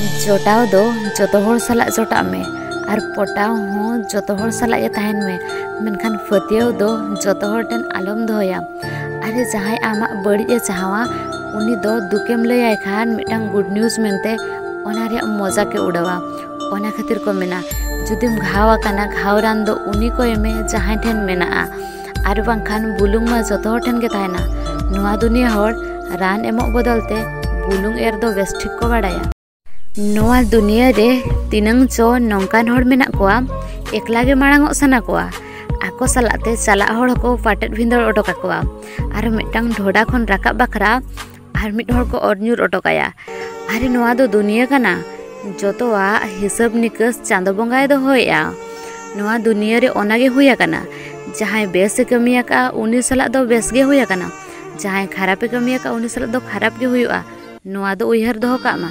जोटाव दो जोतो हर साला जोटा में और पटाव हो जोतो हर साला ये तहन में मेनखान फतियाव दो जोतो हर टेन आलम दोया। अरे जहां आमा बड़ी चाहवा उनी दो दुकेम लैय खान मिटांग गुड न्यूज मेनते ओना रे मजा के उड़ावा। ओना खातिर को मेना जुदिम घावा काना घावरान दो उनी को एमे जहां ठेन मेना आर बांखान बुलुंग मा जोतो हर ठेन के ताहेना। नुआ दुनिया हर रान एमक बदलते बुलुंग एर दो बेस ठीक को बाड़ाया। नोआ दुनिया रे तिनंग चो नौकान हर मेना कोआ एकला गे मांगो सना कोआ आको सालाते चला हर को पाटेट भिंदर ओटोका कोआ आर मिटांग ढोडा खन राकाब बाखरा आर मिट हर को अरन्युर ओटोकाया। अरे नोआ दो दुनिया काना जोतोआ हिसाब निकास चांदो बंगाय दो होया। नोआ दुनिया रे ओनागे हुया काना जहां बेस कमिया का उनी साला दो बेस गे हुया काना जहां खराब कमिया का उनी साला दो खराब गे हुआ। नोआ दो उयहर दो का मा।